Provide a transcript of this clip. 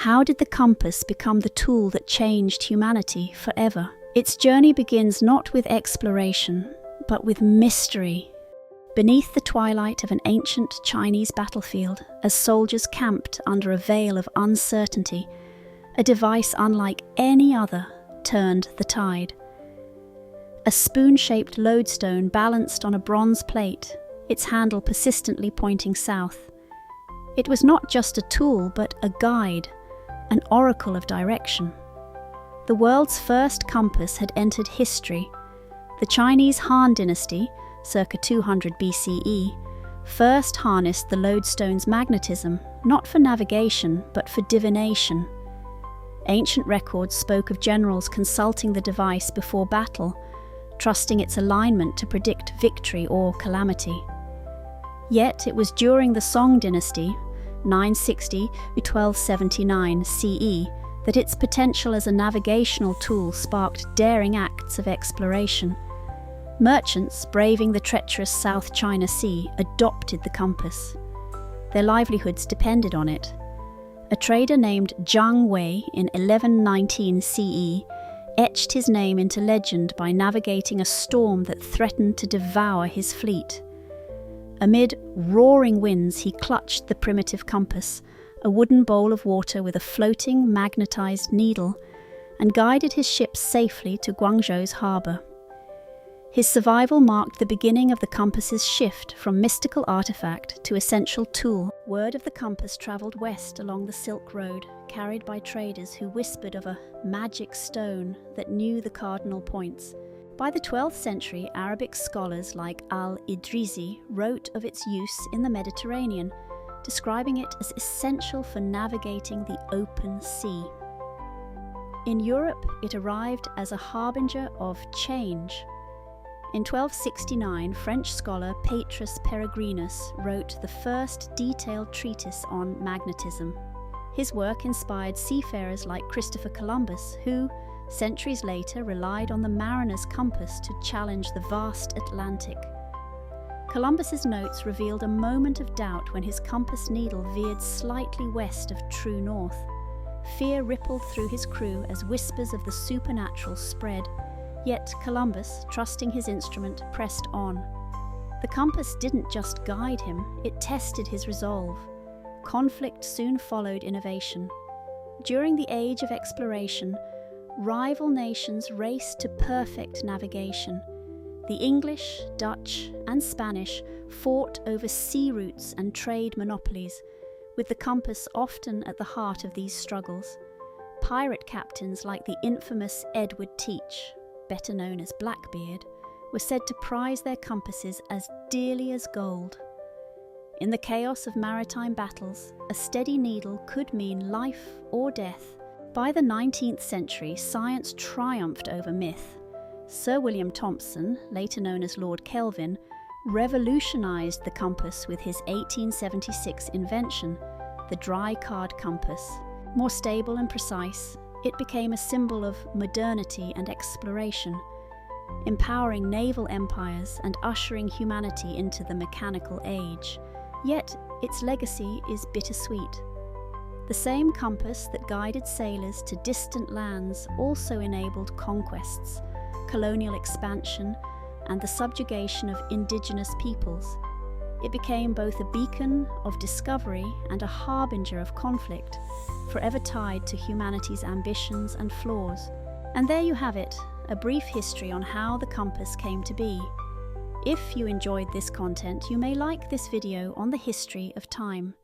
How did the compass become the tool that changed humanity forever? Its journey begins not with exploration, but with mystery. Beneath the twilight of an ancient Chinese battlefield, as soldiers camped under a veil of uncertainty, a device unlike any other turned the tide. A spoon-shaped lodestone balanced on a bronze plate, its handle persistently pointing south. It was not just a tool, but a guide, an oracle of direction. The world's first compass had entered history. The Chinese Han dynasty, circa 200 BCE, first harnessed the lodestone's magnetism, not for navigation, but for divination. Ancient records spoke of generals consulting the device before battle, trusting its alignment to predict victory or calamity. Yet it was during the Song dynasty, 960 to 1279 CE, that its potential as a navigational tool sparked daring acts of exploration. Merchants, braving the treacherous South China Sea, adopted the compass. Their livelihoods depended on it. A trader named Zhang Wei in 1119 CE etched his name into legend by navigating a storm that threatened to devour his fleet. Amid roaring winds, he clutched the primitive compass, a wooden bowl of water with a floating, magnetized needle, and guided his ship safely to Guangzhou's harbour. His survival marked the beginning of the compass's shift from mystical artifact to essential tool. Word of the compass travelled west along the Silk Road, carried by traders who whispered of a magic stone that knew the cardinal points. By the 12th century, Arabic scholars like al-Idrisi wrote of its use in the Mediterranean, describing it as essential for navigating the open sea. In Europe, it arrived as a harbinger of change. In 1269, French scholar Petrus Peregrinus wrote the first detailed treatise on magnetism. His work inspired seafarers like Christopher Columbus, who, centuries later, relied on the mariner's compass to challenge the vast Atlantic. Columbus's notes revealed a moment of doubt when his compass needle veered slightly west of true north. Fear rippled through his crew as whispers of the supernatural spread. Yet Columbus, trusting his instrument, pressed on. The compass didn't just guide him, it tested his resolve. Conflict soon followed innovation. During the age of exploration, rival nations raced to perfect navigation. The English, Dutch, and Spanish fought over sea routes and trade monopolies, with the compass often at the heart of these struggles. Pirate captains like the infamous Edward Teach, better known as Blackbeard, were said to prize their compasses as dearly as gold. In the chaos of maritime battles, a steady needle could mean life or death. By the 19th century, science triumphed over myth. Sir William Thomson, later known as Lord Kelvin, revolutionized the compass with his 1876 invention, the dry card compass. More stable and precise, it became a symbol of modernity and exploration, empowering naval empires and ushering humanity into the mechanical age. Yet, its legacy is bittersweet. The same compass that guided sailors to distant lands also enabled conquests, colonial expansion, and the subjugation of indigenous peoples. It became both a beacon of discovery and a harbinger of conflict, forever tied to humanity's ambitions and flaws. And there you have it, a brief history on how the compass came to be. If you enjoyed this content, you may like this video on the history of time.